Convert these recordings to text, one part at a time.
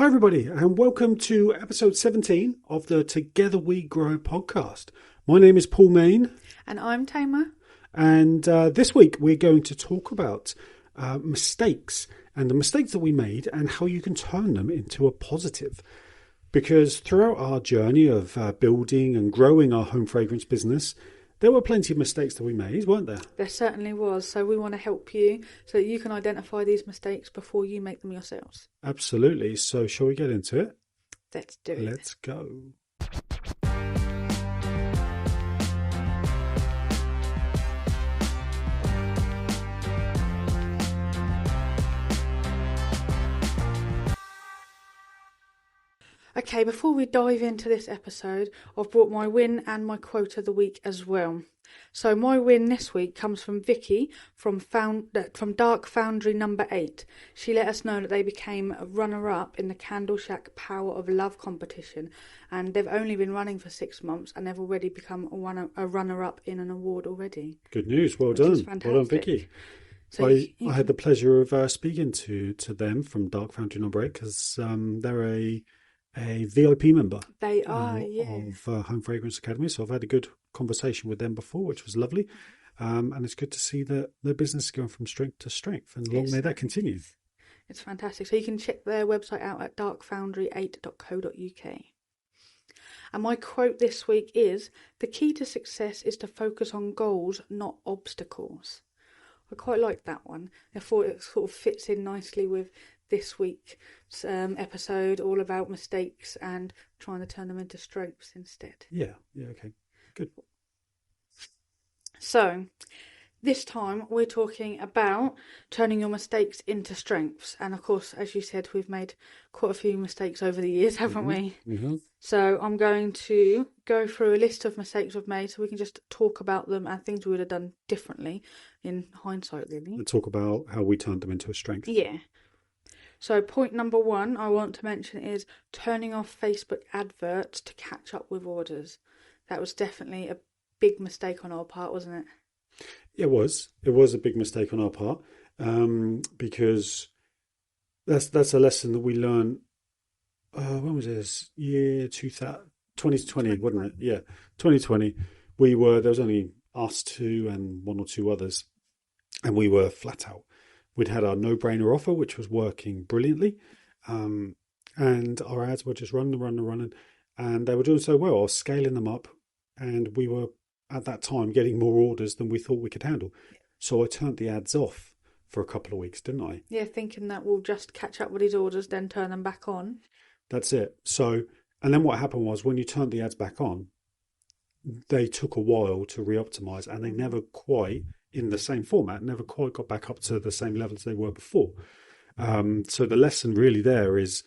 Hi, everybody, and welcome to episode 17 of the Together We Grow podcast. My name is Paul Main. And I'm Tamer. And this week we're going to talk about mistakes and the mistakes that we made and how you can turn them into a positive. Because throughout our journey of building and growing our home fragrance business, there were plenty of mistakes that we made, weren't there? There certainly was. So we want to help you so that you can identify these mistakes before you make them yourselves. Absolutely. So shall we get into it? Let's do it. Let's go. Okay, before we dive into this episode, I've brought my win and my quote of the week as well. So my win this week comes from Vicky from Dark Foundry number 8. She let us know that they became a runner-up in the Candle Shack Power of Love competition, and they've only been running for 6 months and they've already become a runner-up in an award already. Good news. Well done. Well done, Vicky. So I had the pleasure of speaking to them from Dark Foundry number 8 because they're a VIP member. They are, of Home Fragrance Academy. So I've had a good conversation with them before, which was lovely. And it's good to see that their business is going from strength to strength, and long may that continue. It's fantastic. So you can check their website out at darkfoundry8.co.uk. And my quote this week is, "The key to success is to focus on goals, not obstacles." I quite like that one. I thought it sort of fits in nicely with this week's episode, all about mistakes and trying to turn them into strengths instead. Yeah, okay. Good. So, this time we're talking about turning your mistakes into strengths. And of course, as you said, we've made quite a few mistakes over the years, haven't we? Mm-hmm. So I'm going to go through a list of mistakes we've made so we can just talk about them and things we would have done differently in hindsight, really. And talk about how we turned them into a strength. Yeah. So point number 1 I want to mention is turning off Facebook adverts to catch up with orders. That was definitely a big mistake on our part, wasn't it? It was. It was a big mistake on our part because that's a lesson that we learned. When was this? Year 2020, wasn't it? Yeah, 2020. There was only us two and one or two others, and we were flat out. We'd had our no-brainer offer, which was working brilliantly, and our ads were just running, and they were doing so well. I was scaling them up, and we were, at that time, getting more orders than we thought we could handle. So I turned the ads off for a couple of weeks, didn't I? Yeah, thinking that we'll just catch up with these orders, then turn them back on. That's it. So, and then what happened was when you turned the ads back on, they took a while to re-optimize, and they never quite, in the same format, never quite got back up to the same level as they were before. So the lesson really there is,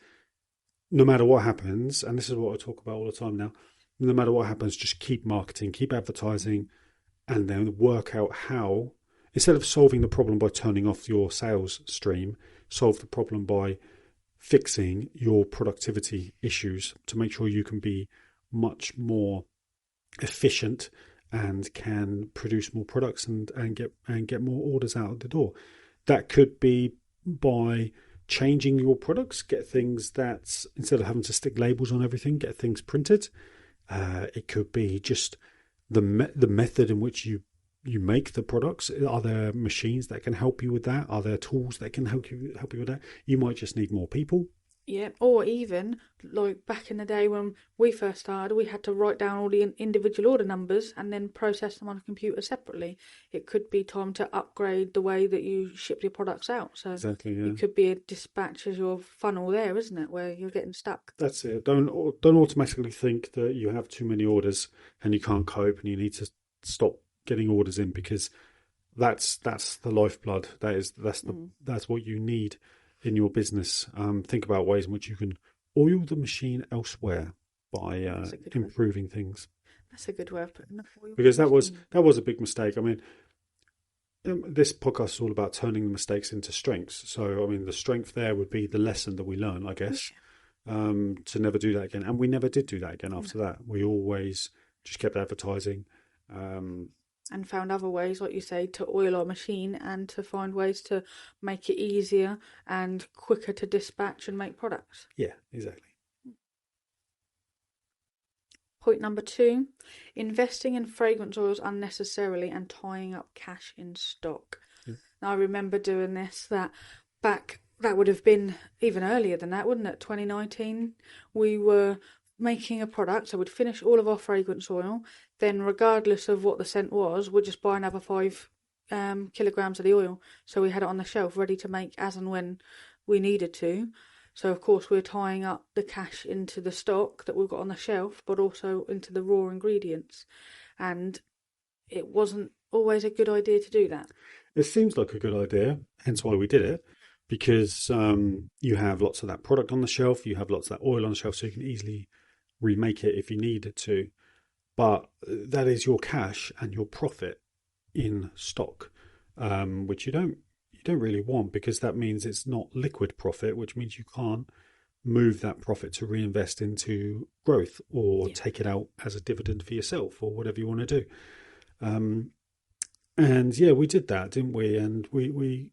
no matter what happens, and this is what I talk about all the time now, no matter what happens, just keep marketing, keep advertising, and then work out how, instead of solving the problem by turning off your sales stream, solve the problem by fixing your productivity issues to make sure you can be much more efficient and can produce more products and get more orders out of the door. That could be by changing your products, get things that, instead of having to stick labels on everything, get things printed. It could be just the method in which you make the products. Are there machines that can help you with that? Are there tools that can help you with that? You might just need more people. Yeah, or even like back in the day when we first started, we had to write down all the individual order numbers and then process them on a computer separately. It could be time to upgrade the way that you ship your products out. So exactly, yeah. It could be a dispatch as your funnel there, isn't it, where you're getting stuck. That's it. Don't automatically think that you have too many orders and you can't cope and you need to stop getting orders in, because that's the lifeblood. That's what you need in your business. Think about ways in which you can oil the machine elsewhere by improving things. That's a good way of putting it. Because that was a big mistake. I mean, this podcast is all about turning the mistakes into strengths. So, I mean, the strength there would be the lesson that we learn, I guess, to never do that again. And we never did do that again after that. We always just kept advertising. And found other ways, like you say, to oil our machine and to find ways to make it easier and quicker to dispatch and make products. Yeah, exactly. Point number 2, investing in fragrance oils unnecessarily and tying up cash in stock. Yeah. Now, I remember doing this that would have been even earlier than that, wouldn't it? 2019. We were making a product, so we'd finish all of our fragrance oil, then regardless of what the scent was, we'd just buy another 5 kilograms of the oil. So we had it on the shelf ready to make as and when we needed to. So of course we're tying up the cash into the stock that we've got on the shelf, but also into the raw ingredients. And it wasn't always a good idea to do that. It seems like a good idea, hence why we did it, because you have lots of that product on the shelf, you have lots of that oil on the shelf, so you can easily remake it if you needed to. But that is your cash and your profit in stock, which you don't really want, because that means it's not liquid profit, which means you can't move that profit to reinvest into growth or Yeah, take it out as a dividend for yourself or whatever you want to do. Um, and yeah, we did that, didn't we? And we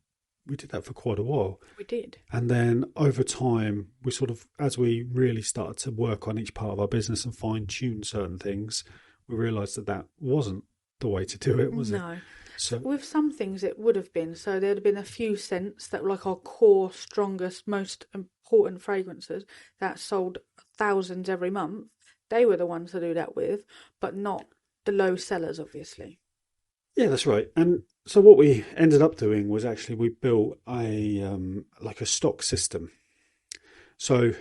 did that for quite a while. we did. And then over time, we sort of, as we really started to work on each part of our business and fine tune certain things, we realised that that wasn't the way to do it, was it? No. So With some things it would have been. So there'd have been a few scents that were like our core, strongest, most important fragrances that sold thousands every month. They were the ones to do that with, but not the low sellers, obviously. yeah, that's right. And so what we ended up doing was actually we built a like a stock system. So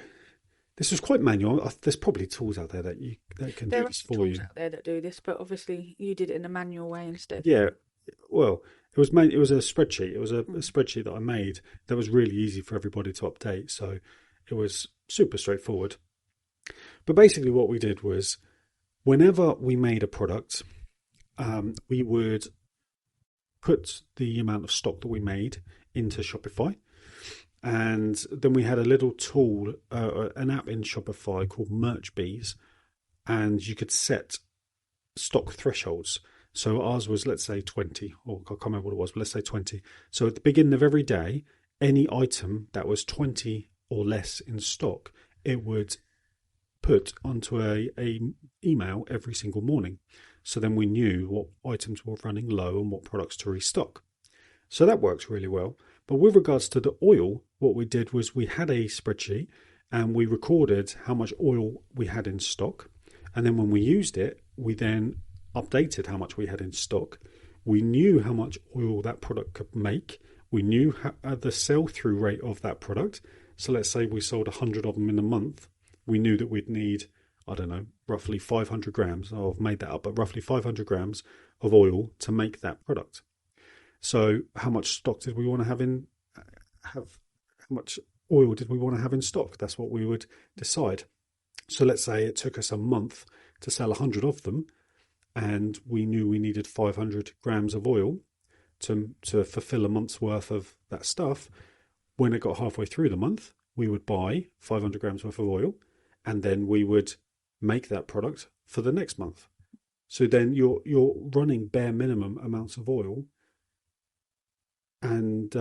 this was quite manual. There's probably tools out there that can do There are this for tools you. out there that do this, but obviously you did it in a manual way instead. Yeah, well, it was a spreadsheet. It was a Mm. spreadsheet that I made that was really easy for everybody to update. So it was super straightforward. But basically, what we did was whenever we made a product, we would put the amount of stock that we made into Shopify. And then we had a little tool, an app in Shopify called MerchBees, and you could set stock thresholds. So ours was, let's say, 20, or I can't remember what it was, but let's say 20. So at the beginning of every day, any item that was 20 or less in stock, it would put onto a email every single morning. So then we knew what items were running low and what products to restock. So that works really well. But with regards to the oil, what we did was we had a spreadsheet and we recorded how much oil we had in stock. And then when we used it, we then updated how much we had in stock. We knew how much oil that product could make. We knew the sell through rate of that product. So let's say we sold 100 of them in a month. We knew that we'd need, I don't know, roughly 500 grams. Oh, I've made that up, but roughly 500 grams of oil to make that product. So how much stock did we want to have how much oil did we want to have in stock? That's what we would decide. So let's say it took us a month to sell 100 of them, and we knew we needed 500 grams of oil to fulfill a month's worth of that stuff. When it got halfway through the month, we would buy 500 grams worth of oil, and then we would make that product for the next month. So then you're running bare minimum amounts of oil and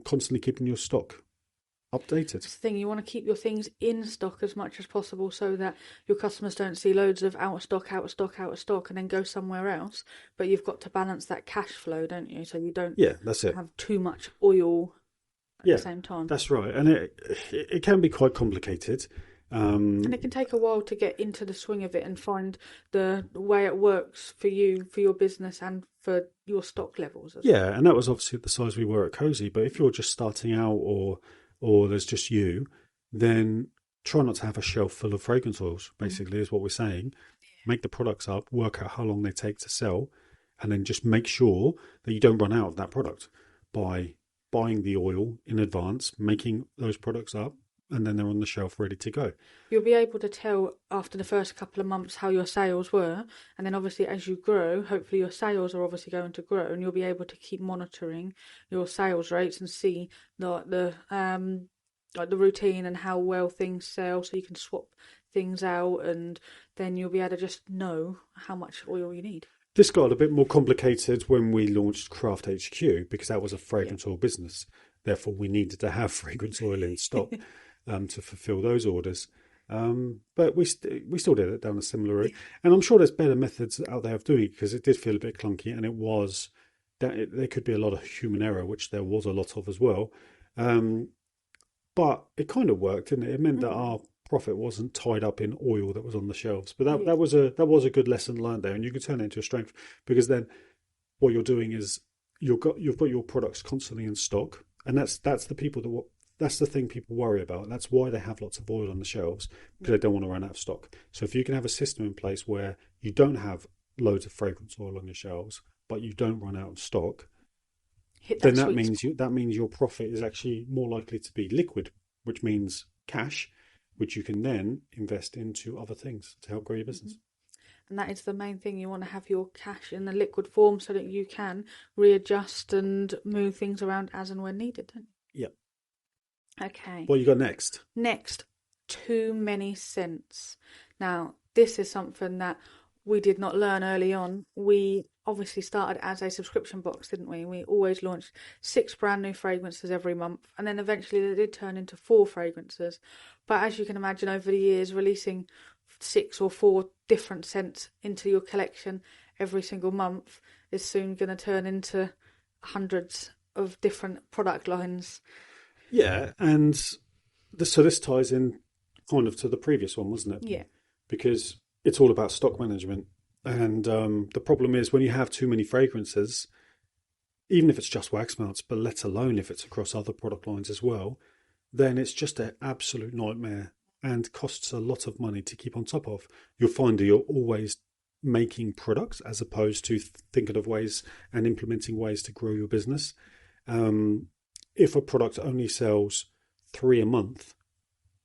constantly keeping your stock updated. That's the thing, you want to keep your things in stock as much as possible so that your customers don't see loads of out of stock, out of stock, out of stock, and then go somewhere else. But you've got to balance that cash flow, don't you? So you don't Yeah, that's it. have too much oil at Yeah, the same time. that's right. And it can be quite complicated. And it can take a while to get into the swing of it and find the way it works for you, for your business, and for your stock levels as well. Yeah, and that was obviously the size we were at Cozy. But if you're just starting out, or there's just you, then try not to have a shelf full of fragrance oils. Basically, is what we're saying. Make the products up, work out how long they take to sell, and then just make sure that you don't run out of that product by buying the oil in advance, making those products up, and then they're on the shelf ready to go. You'll be able to tell after the first couple of months how your sales were, and then obviously as you grow, hopefully your sales are obviously going to grow, and you'll be able to keep monitoring your sales rates and see like the routine and how well things sell, so you can swap things out, and then you'll be able to just know how much oil you need. This got a bit more complicated when we launched Craft HQ because that was a Yeah. fragrance oil business. Therefore, we needed to have fragrance oil in stock to fulfill those orders. But we still did it down a similar route, Yeah. and I'm sure there's better methods out there of doing it because it did feel a bit clunky, and it was there could be a lot of human error, which there was a lot of as well. Um, but it kind of worked, didn't it? It meant that Mm. our profit wasn't tied up in oil that was on the shelves. But Yeah. that was a good lesson learned there, and you can turn it into a strength because then what you're doing is you've got your products constantly in stock, and that's the people that's the thing people worry about. That's why they have lots of oil on the shelves because Yeah. they don't want to run out of stock. So if you can have a system in place where you don't have loads of fragrance oil on your shelves, but you don't run out of stock, Hit then that sweet spot. that means your profit is actually more likely to be liquid, which means cash, which you can then invest into other things to help grow your Hmm. business. And that is the main thing. You want to have your cash in a liquid form so that you can readjust and move things around as and when needed, don't Yeah. you? Okay. What you got next? Next, too many scents. Now, this is something that we did not learn early on. We obviously started as a subscription box, didn't we? We always launched 6 brand new fragrances every month, and then eventually they did turn into 4 fragrances. But as you can imagine, over the years, releasing 6 or 4 different scents into your collection every single month is soon going to turn into hundreds of different product lines. Yeah, and so this ties in kind of to the previous one, wasn't it? Yeah. Because it's all about stock management. And the problem is when you have too many fragrances, even if it's just wax melts, but let alone if it's across other product lines as well, then it's just an absolute nightmare and costs a lot of money to keep on top of. You'll find that you're always making products as opposed to thinking of ways and implementing ways to grow your business. Um, if a product only sells 3 a month,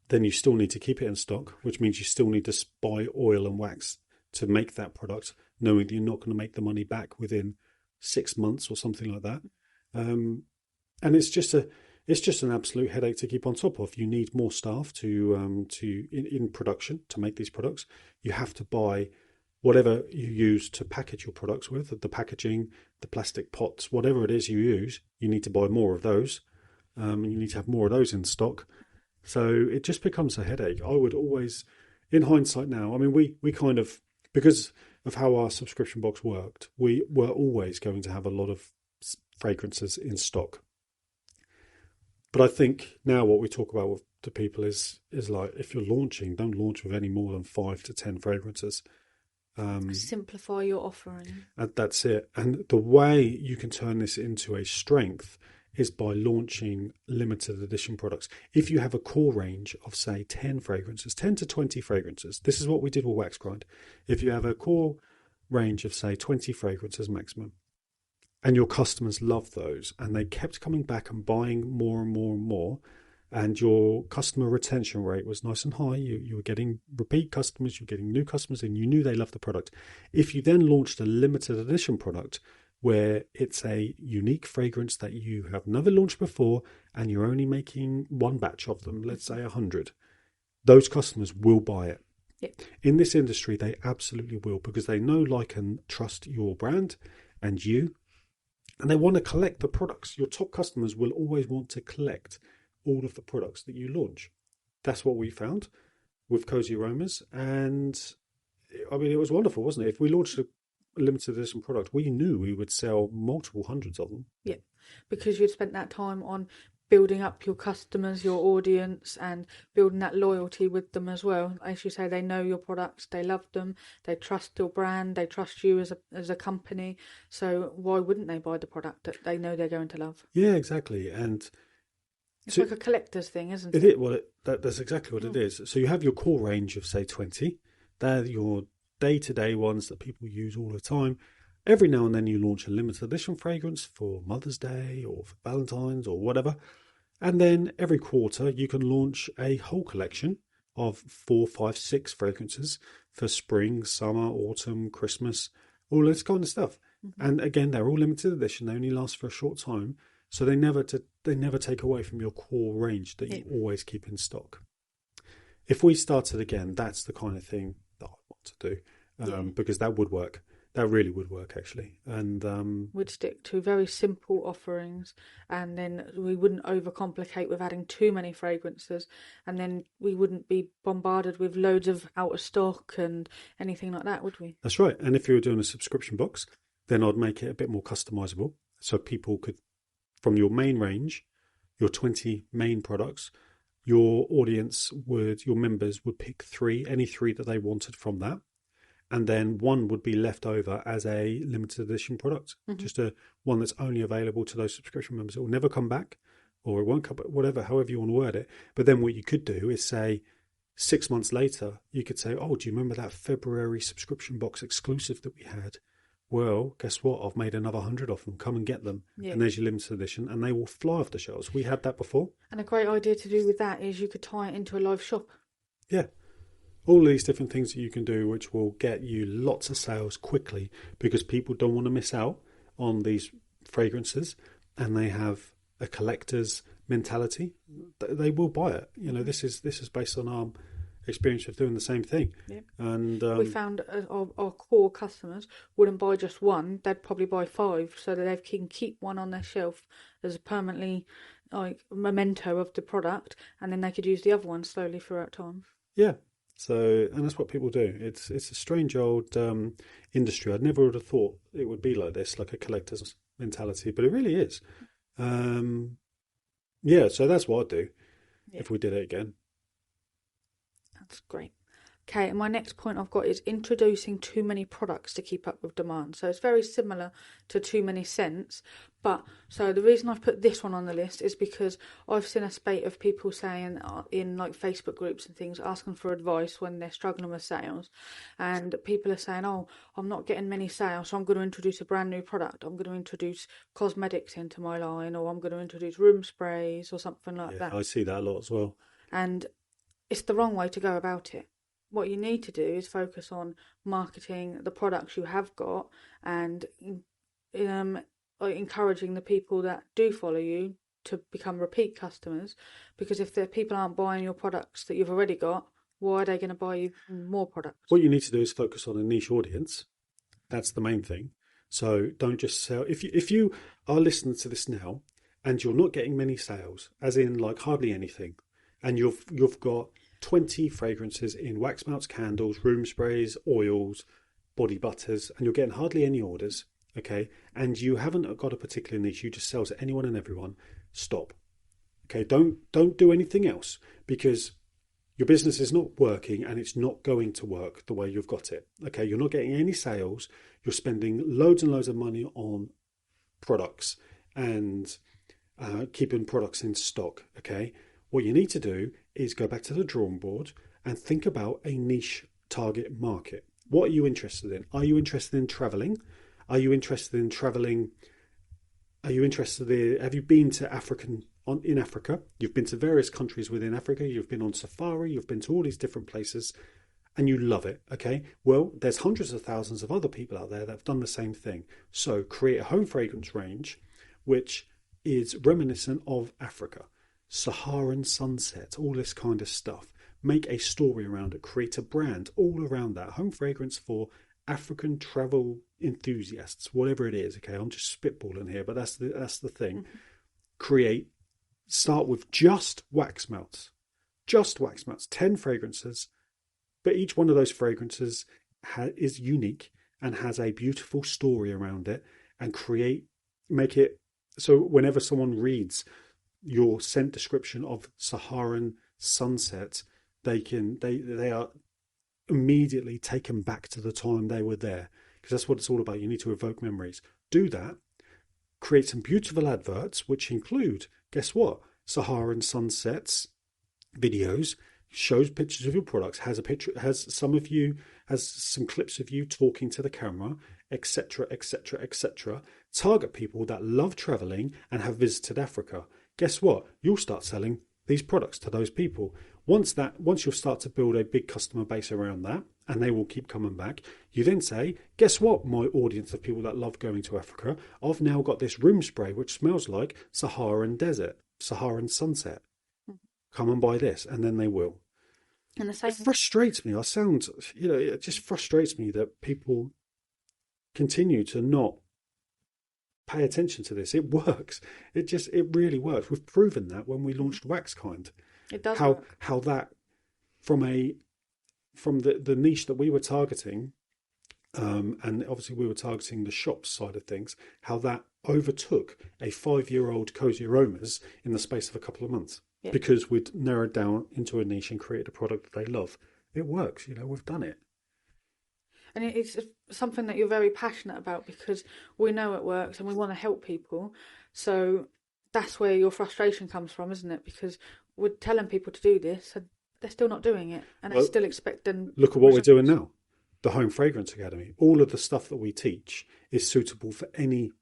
then you still need to keep it in stock, which means you still need to buy oil and wax to make that product, knowing that you're not going to make the money back within 6 months or something like that. Um, and it's just an absolute headache to keep on top of. You need more staff in production to make these products. You have to buy whatever you use to package your products with, the packaging, the plastic pots, whatever it is you use. You need to buy more of those. You need to have more of those in stock. So it just becomes a headache. I would always, in hindsight now, I mean, we kind of, because of how our subscription box worked, we were always going to have a lot of fragrances in stock. But I think now what we talk about to people is like if you're launching, don't launch with any more than 5 to 10 fragrances. Simplify your offering. And that's it. And the way you can turn this into a strength is by launching limited edition products. If you have a core range of, say, 10 fragrances, 10 to 20 fragrances, this is what we did with Wax Grind. If you have a core range of, say, 20 fragrances maximum, and your customers loved those, and they kept coming back and buying more and more and more, and your customer retention rate was nice and high, you were getting repeat customers, you're getting new customers, and you knew they loved the product. If you then launched a limited edition product where it's a unique fragrance that you have never launched before and you're only making one batch of them, let's say 100, those customers will buy it. Yep. In this industry, they absolutely will because they know, like, and trust your brand and you, and they want to collect the products. Your top customers will always want to collect all of the products that you launch. That's what we found with Cozy Aromas. And I mean, it was wonderful, wasn't it? If we launched a limited edition product, we knew we would sell multiple hundreds of them. Yeah, because you'd spent that time on building up your customers, your audience, and building that loyalty with them as well. As you say, they know your products, they love them, they trust your brand, they trust you as a company. So why wouldn't they buy the product that they know they're going to love? Yeah, exactly. And It's so like a collector's thing, isn't it it? is well, that's exactly what it is. So you have your core range of, say, 20. They're your day-to-day ones that people use all the time. Every now and then you launch a limited edition fragrance for Mother's Day or for Valentine's or whatever. And then every quarter you can launch a whole collection of 4, 5, 6 fragrances for spring, summer, autumn, Christmas, all this kind of stuff. Mm-hmm. And again, they're all limited edition. They only last for a short time. So they never take away from your core range that you always keep in stock. If we started again, that's the kind of thing that I want to do because that would work. That really would work actually. And We'd stick to very simple offerings, and then we wouldn't overcomplicate with adding too many fragrances, and then we wouldn't be bombarded with loads of out of stock and anything like that, would we? that's right. And if you were doing a subscription box, then I'd make it a bit more customizable. So people could, from your main range, your 20 main products, your members would pick any three that they wanted from that. And then one would be left over as a limited edition product, just a one that's only available to those subscription members. It will never come back, or it won't come back, whatever, however you want to word it. But then what you could do is say 6 months later, you could say, "Oh, do you remember that February subscription box exclusive that we had? Well, guess what? I've made another 100 of them. Come and get them." Yeah. And there's your limited edition, and they will fly off the shelves. We had that before. And a great idea to do with that is you could tie it into a live shop. Yeah. All these different things that you can do, which will get you lots of sales quickly, because people don't want to miss out on these fragrances, and they have a collector's mentality. They will buy it. This is based on our experience of doing the same thing. Yeah. And we found our core customers wouldn't buy just one; they'd probably buy 5, so that they can keep one on their shelf as a permanently like memento of the product, and then they could use the other one slowly throughout time. Yeah. So, and that's what people do. It's a strange old industry. I'd never would have thought it would be like this, like a collector's mentality, but it really is. Yeah, so that's what I'd do if we did it again. That's great. Okay, and my next point I've got is introducing too many products to keep up with demand. So it's very similar to too many scents, but so the reason I've put this one on the list is because I've seen a spate of people saying in like Facebook groups and things, asking for advice when they're struggling with sales, and people are saying, "Oh, I'm not getting many sales, so I'm going to introduce a brand new product. I'm going to introduce cosmetics into my line, or I'm going to introduce room sprays or something like that." I see that a lot as well. And it's the wrong way to go about it. What you need to do is focus on marketing the products you have got, and encouraging the people that do follow you to become repeat customers, because if the people aren't buying your products that you've already got, why are they going to buy you more products? What you need to do is focus on a niche audience. That's the main thing. So don't just sell. If you are listening to this now and you're not getting many sales, as in like hardly anything, and you've got 20 fragrances in wax melts, candles, room sprays, oils, body butters, and you're getting hardly any orders, okay, and you haven't got a particular niche, you just sell to anyone and everyone, stop. Okay, don't do anything else, because your business is not working and it's not going to work the way you've got it. Okay, you're not getting any sales, you're spending loads and loads of money on products and keeping products in stock. Okay, what you need to do is go back to the drawing board and think about a niche target market. What are you interested in? Are you interested in traveling? Are you interested in traveling? Have you been to in Africa? You've been to various countries within Africa. You've been on safari. You've been to all these different places and you love it. Okay. Well, there's hundreds of thousands of other people out there that have done the same thing. So create a home fragrance range, which is reminiscent of Africa. Saharan sunset, all this kind of stuff. Make a story around it, create a brand all around that. Home fragrance for African travel enthusiasts, whatever it is. Okay, I'm just spitballing here, but that's the thing. Start with just wax melts, 10 fragrances, but each one of those fragrances is unique and has a beautiful story around it, and make it so whenever someone reads your scent description of Saharan sunset, they are immediately taken back to the time they were there, because that's what it's all about. You need to evoke memories. Do that. Create some beautiful adverts, which include, guess what? Saharan sunsets videos, shows pictures of your products, has some clips of you talking to the camera, etc., etc., etc. Target people that love traveling and have visited Africa. Guess what? You'll start selling these products to those people. Once you'll start to build a big customer base around that, and they will keep coming back, you then say, guess what, my audience of people that love going to Africa, I've now got this room spray which smells like Saharan sunset. Come and buy this, and then they will. And the same. It frustrates me. It just frustrates me that people continue to not pay attention to this. It works. It really works. We've proven that when we launched Waxkind. It does How work. that from the niche that we were targeting, and obviously we were targeting the shops side of things, how that overtook a 5-year-old Cozy Aromas in the space of a couple of months Yeah. because we'd narrowed down into a niche and created a product that they love. It works, we've done it. And it's something that you're very passionate about because we know it works and we want to help people. So that's where your frustration comes from, isn't it? Because we're telling people to do this and they're still not doing it and they're Well, still expecting look at what we're doing results. now. The Home Fragrance Academy. All of the stuff that we teach is suitable for any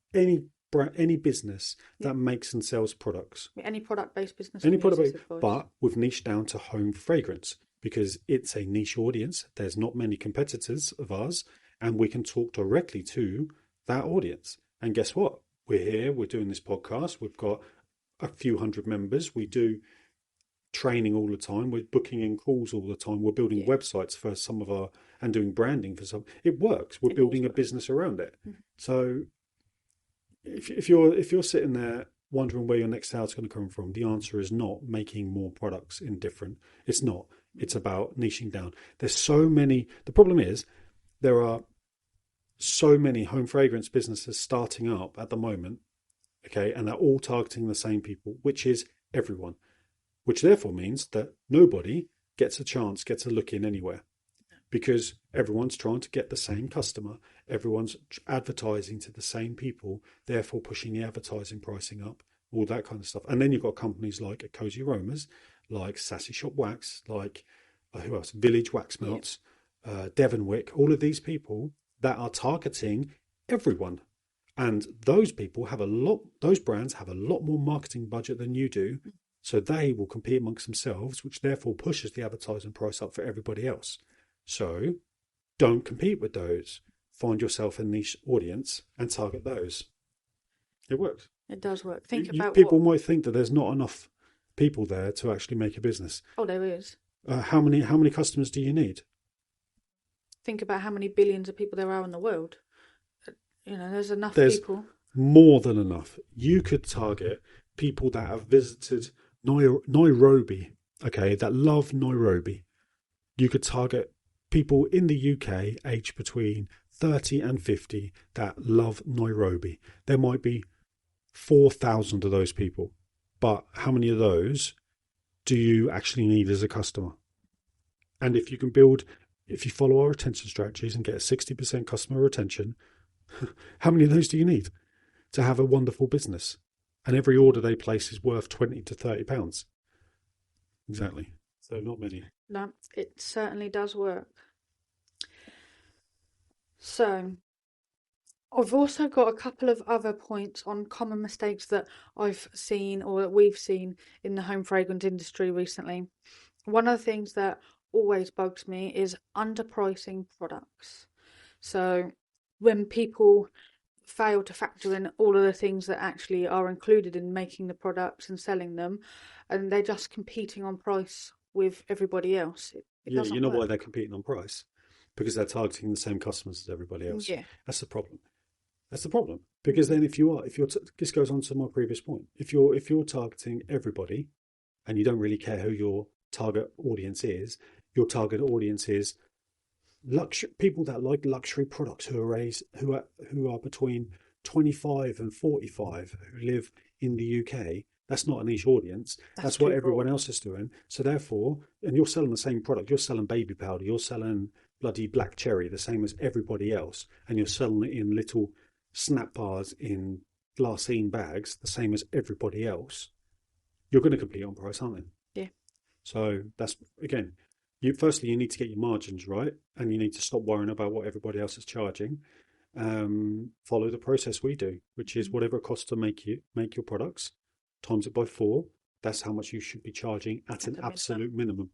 business that makes and sells products. Any product-based business Any can use product, this advice. but we've niched down to home fragrance because it's a niche audience. There's not many competitors of ours, and we can talk directly to that audience. And guess what? We're here. We're doing this podcast. We've got a few hundred members. We do training all the time. We're booking in calls all the time. We're building websites for some of our and doing branding for some. It works. We're building a business around it. Mm-hmm. So if you're sitting there wondering where your next sale is going to come from, the answer is not making more products in different. It's not. It's about niching down. There's so many. The problem is there are so many home fragrance businesses starting up at the moment. Okay, and they're all targeting the same people, which is everyone. Which therefore means that nobody gets a look in anywhere because everyone's trying to get the same customer. Everyone's advertising to the same people, therefore pushing the advertising pricing up, all that kind of stuff. And then you've got companies like Cozy Aromas, like Sassy Shop Wax, like who else? Village Wax Melts, Devonwick, all of these people that are targeting everyone. And those brands have a lot more marketing budget than you do. So they will compete amongst themselves, which therefore pushes the advertising price up for everybody else. So don't compete with those. Find yourself a niche audience and target those. It works. It does work. Think about people might think that there's not enough people there to actually make a business. Oh, there is. How many customers do you need? Think about how many billions of people there are in the world. There's enough people. More than enough. You could target people that have visited Nairobi, okay, that love Nairobi. You could target people in the UK aged between 30 and 50 that love Nairobi. There might be 4,000 of those people, but how many of those do you actually need as a customer? And if you follow our retention strategies and get a 60% customer retention, how many of those do you need to have a wonderful business? And every order they place is worth £20 to £30. Exactly. So not many. No, it certainly does work. So, I've also got a couple of other points on common mistakes that I've seen or that we've seen in the home fragrance industry recently. One of the things that always bugs me is underpricing products. So, when people fail to factor in all of the things that actually are included in making the products and selling them, and they're just competing on price with everybody else. It doesn't you know work. why they're competing on price? Because they're targeting the same customers as everybody else. Yeah. That's the problem. Because then this goes on to my previous point. If you're targeting everybody, and you don't really care who your target audience is, your target audience is people that like luxury products who are between 25 and 45 who live in the UK. That's not a niche audience. That's what everyone else is doing. So therefore, and you're selling the same product. You're selling baby powder. You're selling bloody black cherry, the same as everybody else. And you're selling it in little snap bars in glassine bags, the same as everybody else. You're going to compete on price, aren't you? Yeah. So that's, again, you need to get your margins right, and you need to stop worrying about what everybody else is charging. Follow the process we do, which is whatever it costs to make your products, times it by 4. That's how much you should be charging at an absolute minimum.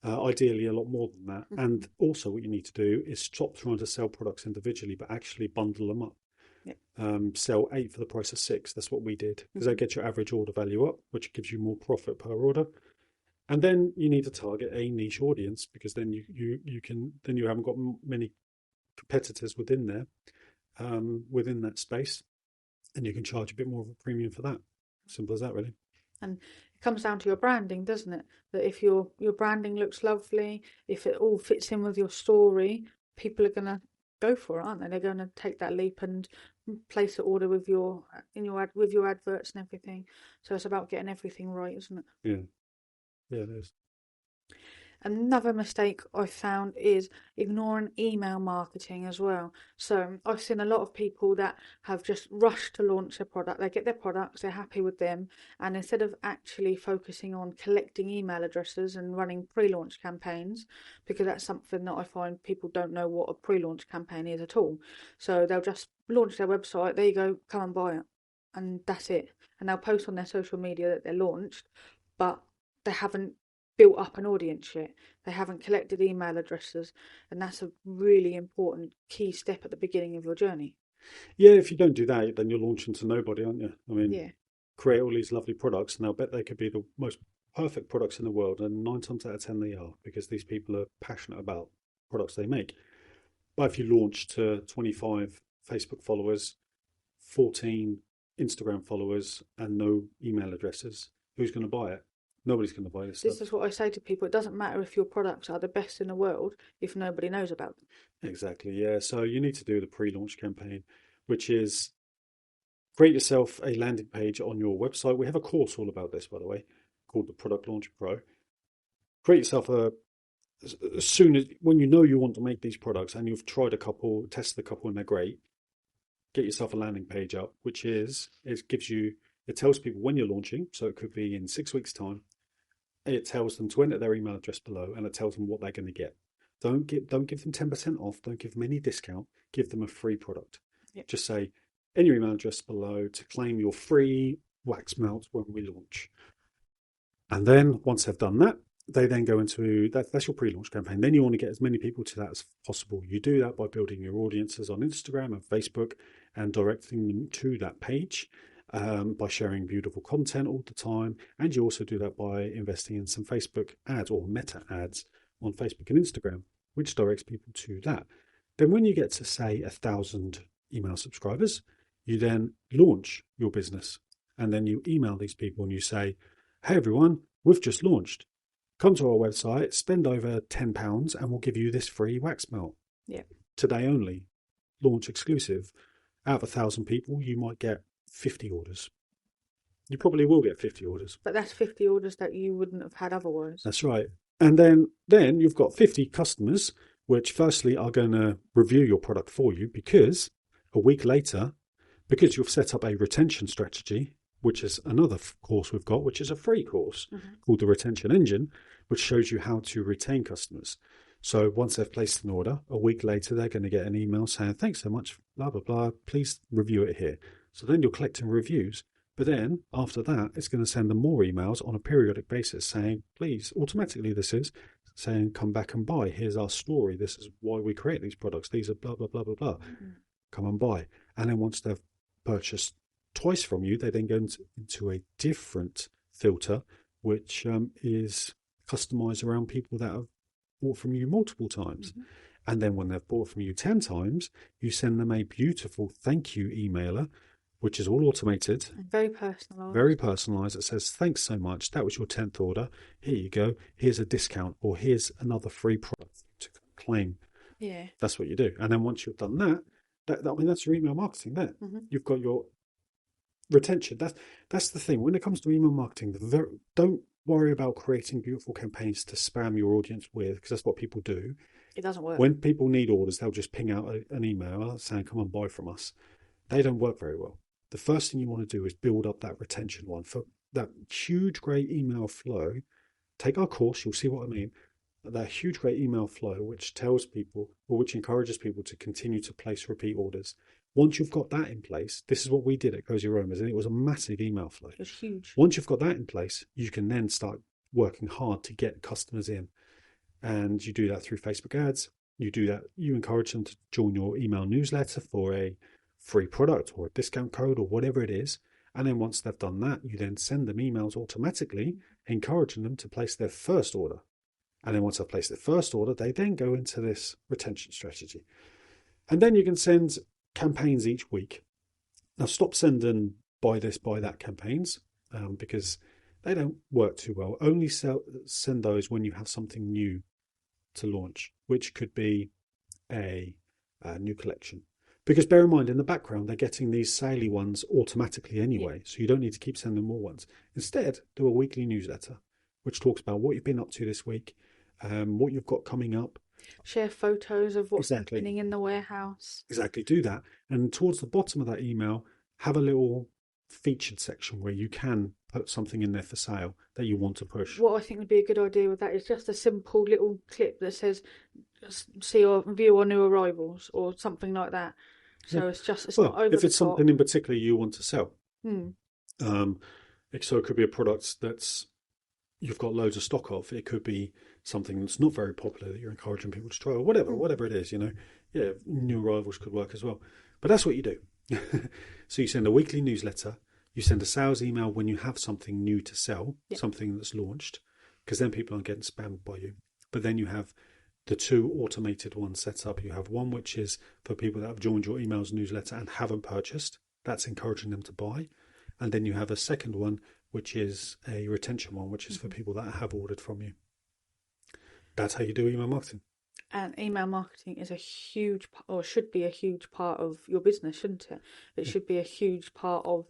Ideally, a lot more than that. Mm-hmm. And also, what you need to do is stop trying to sell products individually, but actually bundle them up. Yep. Sell 8 for the price of 6. That's what we did, because that gets your average order value up, which gives you more profit per order. And then you need to target a niche audience, because then you haven't got many competitors within there. within that space, and you can charge a bit more of a premium for that. Simple as that, really. And it comes down to your branding, doesn't it? That if your branding looks lovely, if it all fits in with your story, people are gonna go for it, aren't they? They're gonna take that leap and place an order with with your adverts and everything. So it's about getting everything right, isn't it? Yeah, yeah, it is. Another mistake I've found is ignoring email marketing as well. So I've seen a lot of people that have just rushed to launch their product. They get their products, they're happy with them, and instead of actually focusing on collecting email addresses and running pre-launch campaigns, because that's something that I find people don't know what a pre-launch campaign is at all. So they'll just launch their website, there you go, come and buy it. And that's it. And they'll post on their social media that they're launched, but they haven't built up an audience yet. They haven't collected email addresses, and that's a really important key step at the beginning of your journey. Yeah, if you don't do that, then you're launching to nobody, aren't you? I mean, Yeah, create all these lovely products, and they'll bet they could be the most perfect products in the world, and 9 times out of 10 they are, because these people are passionate about products they make. But if you launch to 25 Facebook followers, 14 Instagram followers, and no email addresses, who's going to buy it? Nobody's going to buy this this stuff. is what I say to people. It doesn't matter if your products are the best in the world if nobody knows about them. Exactly, yeah. So you need to do the pre-launch campaign, which is create yourself a landing page on your website. We have a course all about this, by the way, called the Product Launch Pro. Create yourself as soon as when you know you want to make these products and you've tried a couple, tested a couple, and they're great. Get yourself a landing page up, which is it tells people when you're launching, so it could be in 6 weeks' time. It tells them to enter their email address below, and it tells them what they're going to get. Don't give them 10% off. Don't give them any discount. Give them a free product. Yep. Just say in your email address below to claim your free wax melt when we launch. And then once they've done that, they then go into that's your pre-launch campaign. Then you want to get as many people to that as possible. You do that by building your audiences on Instagram and Facebook and directing them to that page by sharing beautiful content all the time. And you also do that by investing in some Facebook ads or meta ads on Facebook and Instagram, which directs people to that. Then when you get to say 1,000 email subscribers, you then launch your business. And then you email these people and you say, hey everyone, we've just launched. Come to our website, spend over £10, and we'll give you this free wax melt. Yeah. Today only, launch exclusive. Out of 1,000 people, you might get 50 orders. You probably will get 50 orders. But that's 50 orders that you wouldn't have had otherwise. That's right. And then you've got 50 customers, which firstly are going to review your product for you because a week later, because you've set up a retention strategy, which is another course we've got, which is a free course called the Retention Engine, which shows you how to retain customers. So once they've placed an order, a week later, they're going to get an email saying, thanks so much, blah, blah, blah, please review it here. So then you're collecting reviews. But then after that, it's going to send them more emails on a periodic basis saying, please, automatically this is, saying, come back and buy. Here's our story. This is why we create these products. These are blah, blah, blah, blah, blah. Come and buy. And then once they've purchased twice from you, they then go into a different filter, which is customized around people that have bought from you multiple times. And then when they've bought from you 10 times, you send them a beautiful thank you emailer, which is all automated. And very personalised. Very personalised. It says, thanks so much. That was your 10th order. Here you go. Here's a discount, or here's another free product to claim. Yeah. That's what you do. And then once you've done that, that's your email marketing there. You've got your retention. That's the thing. When it comes to email marketing, don't worry about creating beautiful campaigns to spam your audience with, because that's what people do. It doesn't work. When people need orders, they'll just ping out an email saying, come and buy from us. They don't work very well. The first thing you want to do is build up that retention one. For that huge, great email flow, take our course, you'll see what I mean. That huge, great email flow, which tells people, or which encourages people to continue to place repeat orders. Once you've got that in place, this is what we did at Cozy Aromas, and it was a massive email flow. It was huge. Once you've got that in place, you can then start working hard to get customers in. And you do that through Facebook ads. You do that, you encourage them to join your email newsletter for a free product or a discount code or whatever it is. And then once they've done that, you then send them emails automatically, encouraging them to place their first order. And then once they've placed their first order, they then go into this retention strategy. And then you can send campaigns each week. Now, stop sending buy this, buy that campaigns because they don't work too well. Only send those when you have something new to launch, which could be a new collection. Because bear in mind, in the background, they're getting these saley ones automatically anyway, so you don't need to keep sending more ones. Instead, do a weekly newsletter, which talks about what you've been up to this week, what you've got coming up. Share photos of what's happening in the warehouse. Exactly, do that. And towards the bottom of that email, have a little featured section where you can put something in there for sale that you want to push. What I think would be a good idea with that is just a simple little clip that says, see or view our new arrivals or something like that. So it's not over if it's the top. something in particular you want to sell. Hmm. So it could be a product that's you've got loads of stock of. It could be something that's not very popular that you're encouraging people to try, or whatever it is. Yeah, new arrivals could work as well. But that's what you do. So you send a weekly newsletter. You send a sales email when you have something new to sell, something that's launched, because then people aren't getting spammed by you. But then you have the two automated ones set up. You have one which is for people that have joined your emails newsletter and haven't purchased. That's encouraging them to buy. And then you have a second one, which is a retention one, which is for people that have ordered from you. That's how you do email marketing. And email marketing is a huge, or should be a huge part of your business, shouldn't it? It should be a huge part of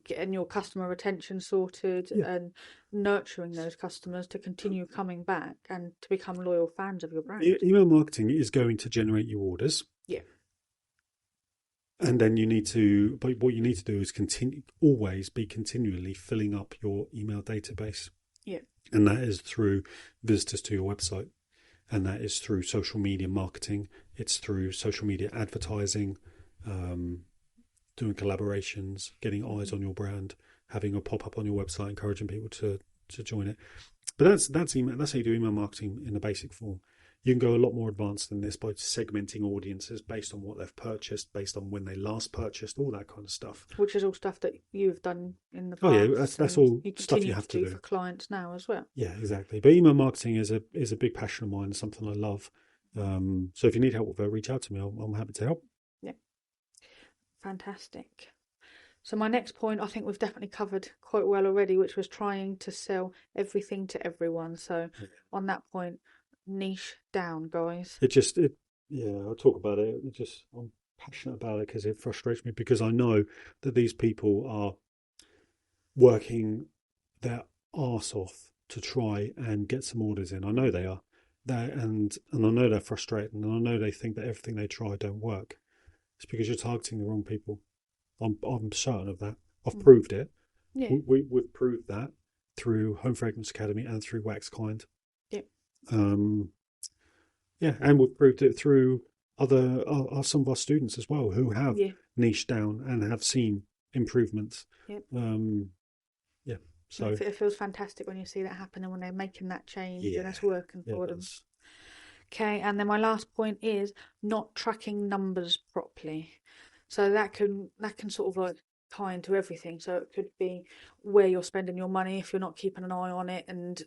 getting your customer retention sorted and nurturing those customers to continue coming back and to become loyal fans of your brand. Email marketing is going to generate you orders. Yeah. And then but what you need to do is always be continually filling up your email database. Yeah. And that is through visitors to your website. And that is through social media marketing. It's through social media advertising, doing collaborations, getting eyes on your brand, having a pop-up on your website, encouraging people to join it. But that's email. That's how you do email marketing in a basic form. You can go a lot more advanced than this by segmenting audiences based on what they've purchased, based on when they last purchased, all that kind of stuff. Which is all stuff that you've done in the past. Oh yeah, that's all stuff you have to do for clients now as well. Yeah, exactly. But email marketing is a big passion of mine, something I love. So if you need help with it, reach out to me. I'm happy to help. Yeah, fantastic. So my next point, I think we've definitely covered quite well already, which was trying to sell everything to everyone. So on that point, niche down, guys. I'll talk about it. I'm passionate about it because it frustrates me because I know that these people are working their arse off to try and get some orders in. I know they are. And I know they're frustrated, and I know they think that everything they try don't work. It's because you're targeting the wrong people. I'm certain of that. I've proved it. Yeah. We've proved that through Home Fragrance Academy and through Wax Kind. Yeah. And we've proved it through some of our students as well who have niched down and have seen improvements. Yep. So it feels fantastic when you see that happen and when they're making that change and it's working for them. Okay, and then my last point is not tracking numbers properly. So that can sort of like tie into everything. So it could be where you're spending your money if you're not keeping an eye on it and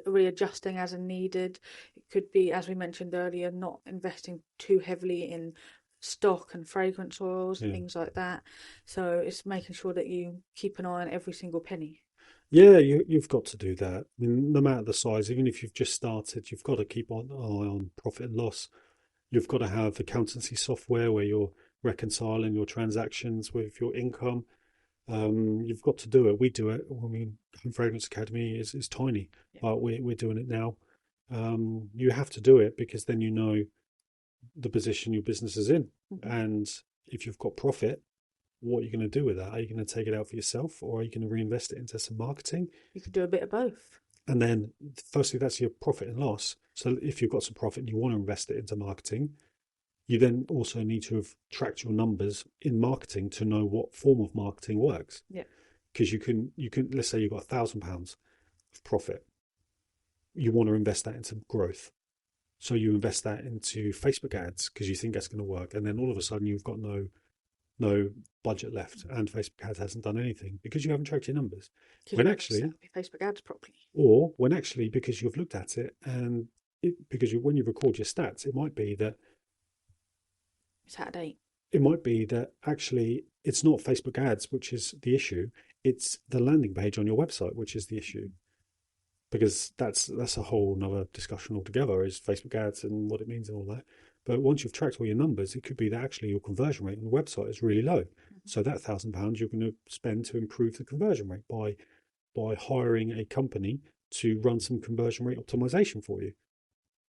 readjusting as needed. It could be, as we mentioned earlier, not investing too heavily in stock and fragrance oils and things like that. So it's making sure that you keep an eye on every single penny. Yeah, you've got to do that. I mean, no matter the size, even if you've just started, you've got to keep an eye on profit and loss. You've got to have accountancy software where you're reconciling your transactions with your income. You've got to do it. We do it. I mean, Home Fragrance Academy is tiny, but we're doing it now. You have to do it because then you know the position your business is in. And if you've got profit, what are you going to do with that? Are you going to take it out for yourself or are you going to reinvest it into some marketing? You could do a bit of both. And then firstly, that's your profit and loss. So if you've got some profit and you want to invest it into marketing, you then also need to have tracked your numbers in marketing to know what form of marketing works. Yeah. Because you can let's say you've got £1,000 of profit. You want to invest that into growth. So you invest that into Facebook ads because you think that's going to work. And then all of a sudden you've got no budget left and Facebook ads hasn't done anything because you haven't tracked your numbers. When actually Facebook ads properly. Or when actually because you've looked at it and when you record your stats, it might be that it's out of date. it might be that actually it's not Facebook ads which is the issue, it's the landing page on your website which is the issue. Because that's a whole nother discussion altogether, is Facebook ads and what it means and all that. But once you've tracked all your numbers, it could be that actually your conversion rate on the website is really low. So that £1,000 you're going to spend to improve the conversion rate by hiring a company to run some conversion rate optimization for you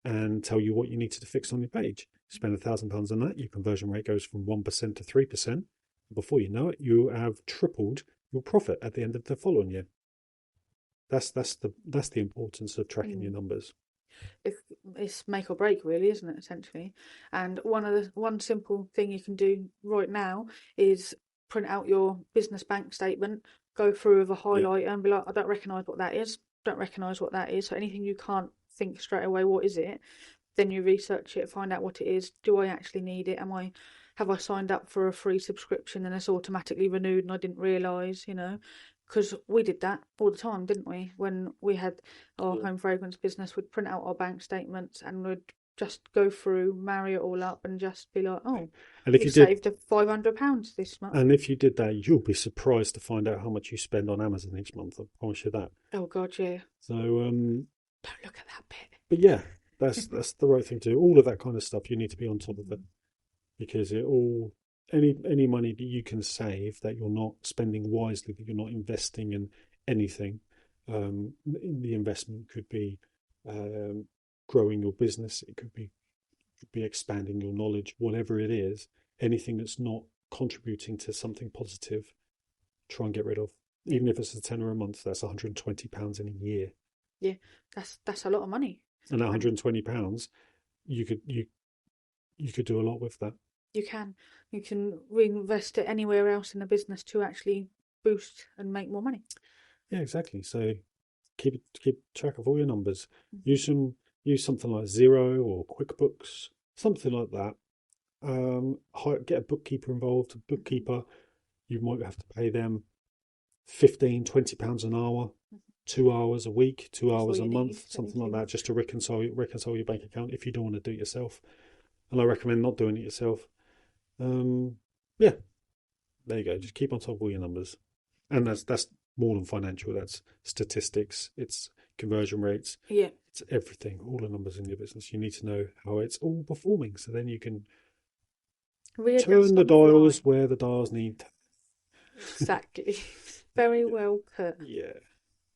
and tell you what you need to fix on your page. Spend £1,000 on that, your conversion rate goes from 1% to 3%. Before you know it, you have tripled your profit at the end of the following year. That's the importance of tracking your numbers. It's make or break, really, isn't it? Essentially, and one simple thing you can do right now is print out your business bank statement, go through with a highlighter, and be like, I don't recognise what that is. Don't recognise what that is. So anything you can't think straight away, what is it? Then you research it, find out what it is. Do I actually need it? Have I signed up for a free subscription and it's automatically renewed and I didn't realise, because we did that all the time, didn't we? When we had our home fragrance business, we'd print out our bank statements and we'd just go through, marry it all up, and just be like, "Oh, and if you saved £500 this month." And if you did that, you'll be surprised to find out how much you spend on Amazon each month. I promise you that. Oh God, yeah. So don't look at that bit. But yeah, that's the right thing to do. All of that kind of stuff, you need to be on top of it, because any money that you can save that you're not spending wisely, that you're not investing in anything, the investment could be growing your business, it could be expanding your knowledge, whatever it is. Anything that's not contributing to something positive, try and get rid of. Even if it's a tenner a month, that's £120 in a year. Yeah, that's a lot of money. And that £120, you could do a lot with that. You can reinvest it anywhere else in the business to actually boost and make more money. Yeah, exactly. So keep track of all your numbers. Use something like Xero or QuickBooks, something like that. Get a bookkeeper involved. A bookkeeper, you might have to pay them £15-20 an hour, 2 hours a week, 2 hours a month, something like that, just to reconcile your bank account if you don't want to do it yourself. And I recommend not doing it yourself. Yeah, there you go. Just keep on top of all your numbers, and that's more than financial. That's statistics. It's conversion rates. Yeah, it's everything. All the numbers in your business. You need to know how it's all performing, so then you can turn the dials where the dials need. Exactly. Very well put. Yeah.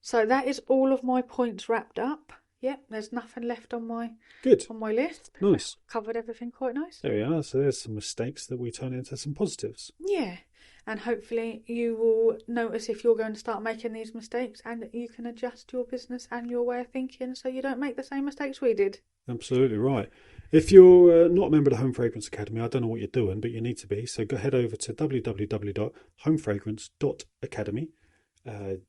So that is all of my points wrapped up. Yep, there's nothing left on my list. Nice. Covered everything quite nice. There we are. So there's some mistakes that we turn into some positives. Yeah. And hopefully you will notice if you're going to start making these mistakes, and you can adjust your business and your way of thinking so you don't make the same mistakes we did. Absolutely right. If you're not a member of the Home Fragrance Academy, I don't know what you're doing, but you need to be. So go head over to www.homefragrance.academy.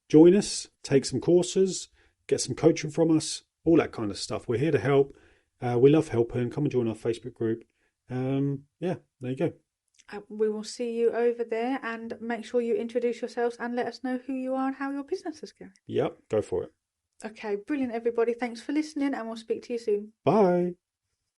Join us, take some courses, get some coaching from us, all that kind of stuff. We're here to help. We love helping. Come and join our Facebook group. Yeah, there you go. We will see you over there, and make sure you introduce yourselves and let us know who you are and how your business is going. Yep, go for it. Okay, brilliant, everybody. Thanks for listening, and we'll speak to you soon. Bye.